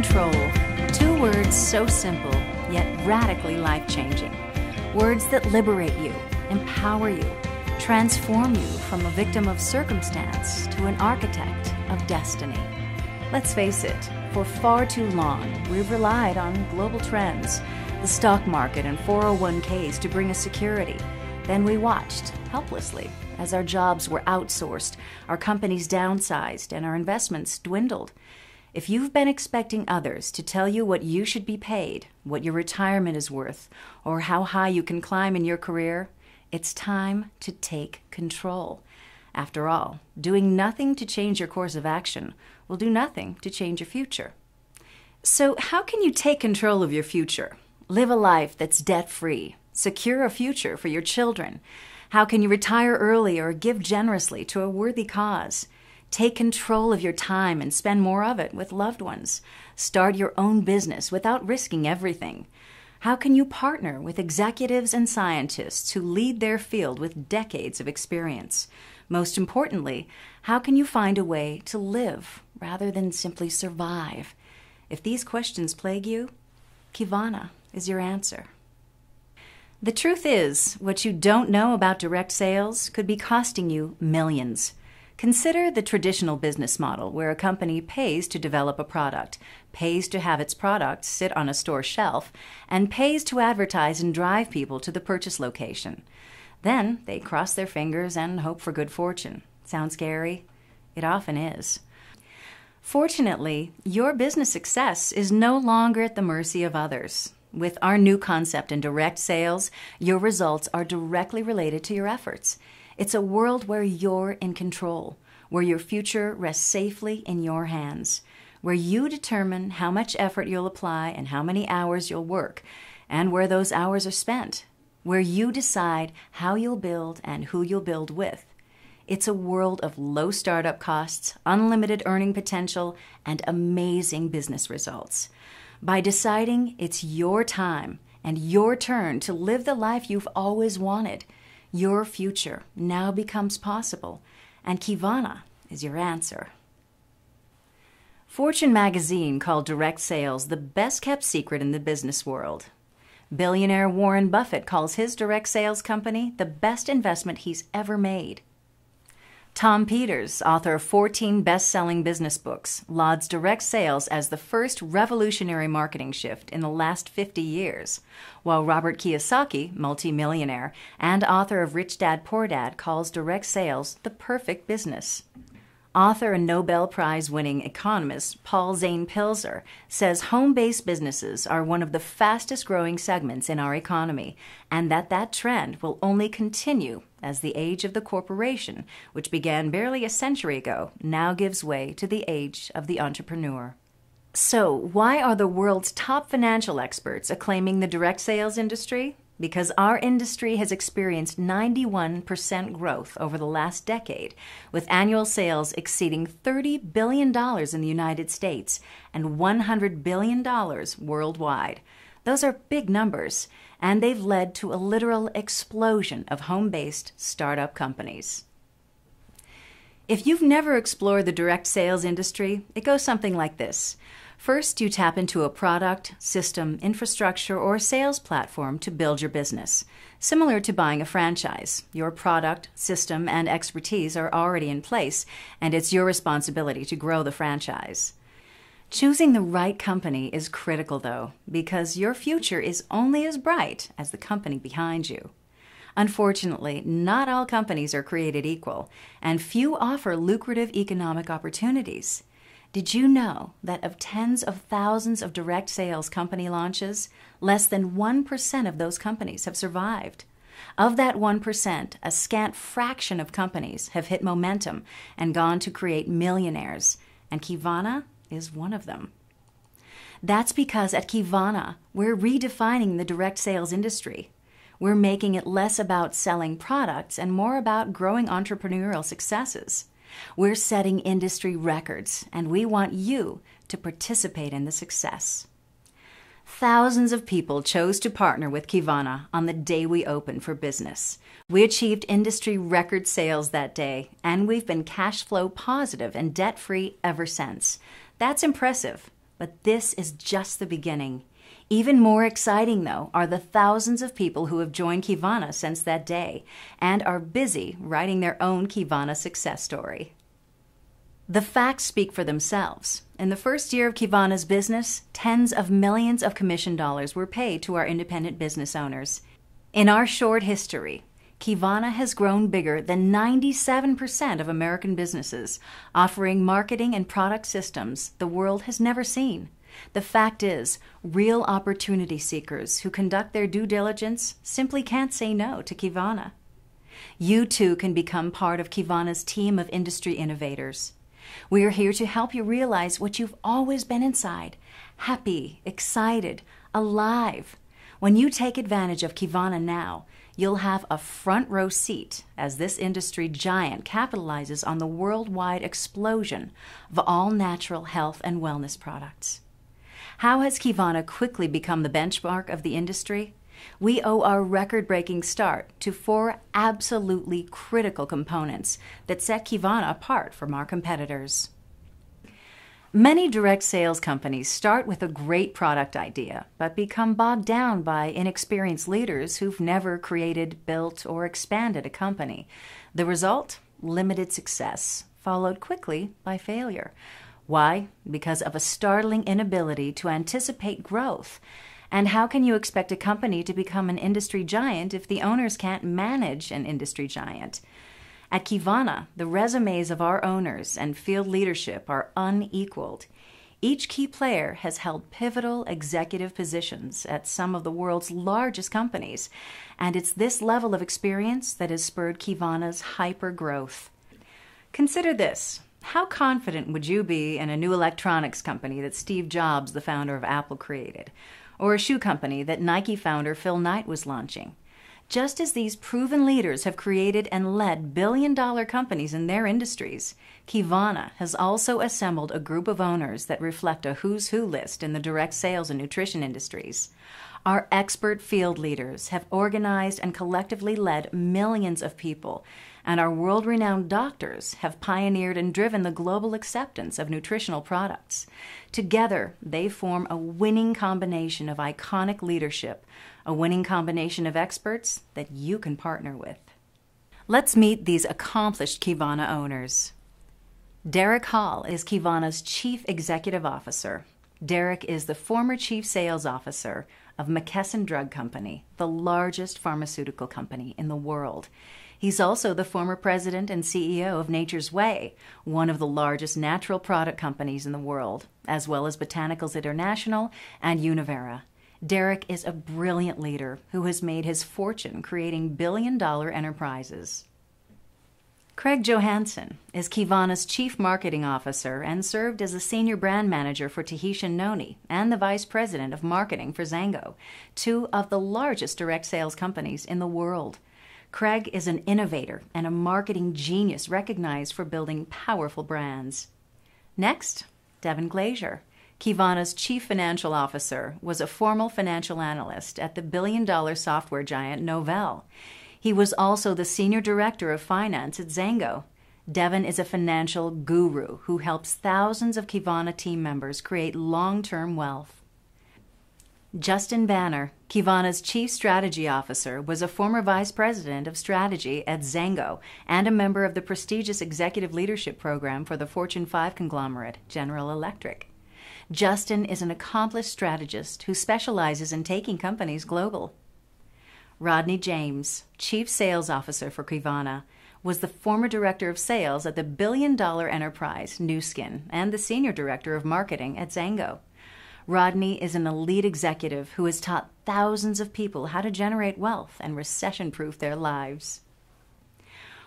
control. 2 words so simple, yet radically life-changing. Words that liberate you, empower you, transform you from a victim of circumstance to an architect of destiny. Let's face it, for far too long, we've relied on global trends, the stock market and 401ks to bring us security. Then we watched, helplessly, as our jobs were outsourced, our companies downsized, and our investments dwindled. If you've been expecting others to tell you what you should be paid, what your retirement is worth, or how high you can climb in your career, it's time to take control. After all, doing nothing to change your course of action will do nothing to change your future. So how can you take control of your future? Live a life that's debt-free. Secure a future for your children. How can you retire early or give generously to a worthy cause? Take control of your time and spend more of it with loved ones. Start your own business without risking everything. How can you partner with executives and scientists who lead their field with decades of experience? Most importantly, how can you find a way to live rather than simply survive? If these questions plague you, Kivana is your answer. The truth is, what you don't know about direct sales could be costing you millions. Consider the traditional business model where a company pays to develop a product, pays to have its product sit on a store shelf, and pays to advertise and drive people to the purchase location. Then they cross their fingers and hope for good fortune. Sound scary? It often is. Fortunately, your business success is no longer at the mercy of others. With our new concept in direct sales, your results are directly related to your efforts. It's a world where you're in control, where your future rests safely in your hands, where you determine how much effort you'll apply and how many hours you'll work, and where those hours are spent, where you decide how you'll build and who you'll build with. It's a world of low startup costs, unlimited earning potential, and amazing business results. By deciding it's your time and your turn to live the life you've always wanted, your future now becomes possible, and Kivana is your answer. Fortune magazine called direct sales the best-kept secret in the business world. Billionaire Warren Buffett calls his direct sales company the best investment he's ever made. Tom Peters, author of 14 best-selling business books, lauds direct sales as the first revolutionary marketing shift in the last 50 years, while Robert Kiyosaki, multimillionaire, and author of Rich Dad Poor Dad, calls direct sales the perfect business. Author and Nobel Prize-winning economist Paul Zane Pilzer says home-based businesses are one of the fastest-growing segments in our economy, and that trend will only continue as the age of the corporation, which began barely a century ago, now gives way to the age of the entrepreneur. So, why are the world's top financial experts acclaiming the direct sales industry? Because our industry has experienced 91% growth over the last decade, with annual sales exceeding $30 billion in the United States and $100 billion worldwide. Those are big numbers, and they've led to a literal explosion of home-based startup companies. If you've never explored the direct sales industry, it goes something like this. First, you tap into a product, system, infrastructure, or sales platform to build your business. Similar to buying a franchise, your product, system, and expertise are already in place, and it's your responsibility to grow the franchise. Choosing the right company is critical, though, because your future is only as bright as the company behind you. Unfortunately, not all companies are created equal, and few offer lucrative economic opportunities. Did you know that of tens of thousands of direct sales company launches, less than 1% of those companies have survived? Of that 1%, a scant fraction of companies have hit momentum and gone to create millionaires, and Kivana is one of them. That's because at Kivana, we're redefining the direct sales industry. We're making it less about selling products and more about growing entrepreneurial successes. We're setting industry records, and we want you to participate in the success. Thousands of people chose to partner with Kivana on the day we opened for business. We achieved industry record sales that day, and we've been cash flow positive and debt-free ever since. That's impressive, But this is just the beginning. Even more exciting, though, are the thousands of people who have joined Kivana since that day and are busy writing their own Kivana success story. The facts speak for themselves. In the first year of Kivana's business, tens of millions of commission dollars were paid to our independent business owners. In our short history, Kivana has grown bigger than 97% of American businesses, offering marketing and product systems the world has never seen. The fact is, real opportunity seekers who conduct their due diligence simply can't say no to Kivana. You too can become part of Kivana's team of industry innovators. We are here to help you realize what you've always been inside: happy, excited, alive. When you take advantage of Kivana now, you'll have a front row seat as this industry giant capitalizes on the worldwide explosion of all natural health and wellness products. How has Kivana quickly become the benchmark of the industry? We owe our record-breaking start to 4 absolutely critical components that set Kivana apart from our competitors. Many direct sales companies start with a great product idea, but become bogged down by inexperienced leaders who've never created, built, or expanded a company. The result? Limited success, followed quickly by failure. Why? Because of a startling inability to anticipate growth. And how can you expect a company to become an industry giant if the owners can't manage an industry giant? At Kivana, the resumes of our owners and field leadership are unequaled. Each key player has held pivotal executive positions at some of the world's largest companies, and it's this level of experience that has spurred Kivana's hyper-growth. Consider this. How confident would you be in a new electronics company that Steve Jobs, the founder of Apple, created, or a shoe company that Nike founder Phil Knight was launching? Just as these proven leaders have created and led billion-dollar companies in their industries, Kivana has also assembled a group of owners that reflect a who's who list in the direct sales and nutrition industries. Our expert field leaders have organized and collectively led millions of people, and our world-renowned doctors have pioneered and driven the global acceptance of nutritional products. Together, they form a winning combination of iconic leadership, a winning combination of experts that you can partner with. Let's meet these accomplished Kivana owners. Derek Hall is Kivana's Chief Executive Officer. Derek is the former Chief Sales Officer of McKesson Drug Company, the largest pharmaceutical company in the world. He's also the former president and CEO of Nature's Way, one of the largest natural product companies in the world, as well as Botanicals International and Univera. Derek is a brilliant leader who has made his fortune creating billion-dollar enterprises. Craig Johansson is Kivana's Chief Marketing Officer and served as a Senior Brand Manager for Tahitian Noni and the Vice President of Marketing for Zango, 2 of the largest direct sales companies in the world. Craig is an innovator and a marketing genius recognized for building powerful brands. Next, Devin Glazier, Kivana's Chief Financial Officer, was a former financial analyst at the billion-dollar software giant Novell. He was also the Senior Director of Finance at Zango. Devin is a financial guru who helps thousands of Kivana team members create long-term wealth. Justin Banner, Kivana's Chief Strategy Officer, was a former Vice President of Strategy at Zango and a member of the prestigious Executive Leadership Program for the Fortune 5 conglomerate, General Electric. Justin is an accomplished strategist who specializes in taking companies global. Rodney James, Chief Sales Officer for Kivana, was the former Director of Sales at the billion-dollar enterprise Nu Skin and the Senior Director of Marketing at Zango. Rodney is an elite executive who has taught thousands of people how to generate wealth and recession-proof their lives.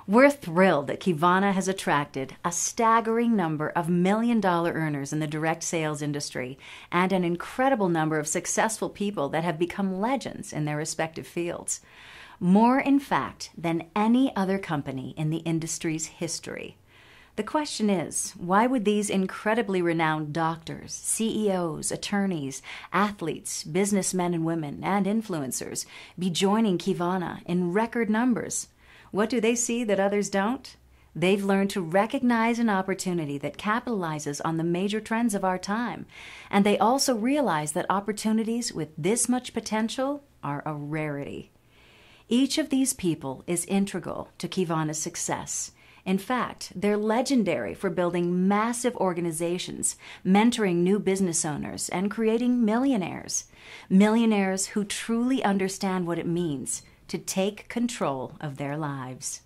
We're thrilled that Kivana has attracted a staggering number of million-dollar earners in the direct sales industry and an incredible number of successful people that have become legends in their respective fields. More, in fact, than any other company in the industry's history. The question is, why would these incredibly renowned doctors, CEOs, attorneys, athletes, businessmen and women, and influencers be joining Kivana in record numbers? What do they see that others don't? They've learned to recognize an opportunity that capitalizes on the major trends of our time, and they also realize that opportunities with this much potential are a rarity. Each of these people is integral to Kivana's success. In fact, they're legendary for building massive organizations, mentoring new business owners, and creating millionaires. Millionaires who truly understand what it means to take control of their lives.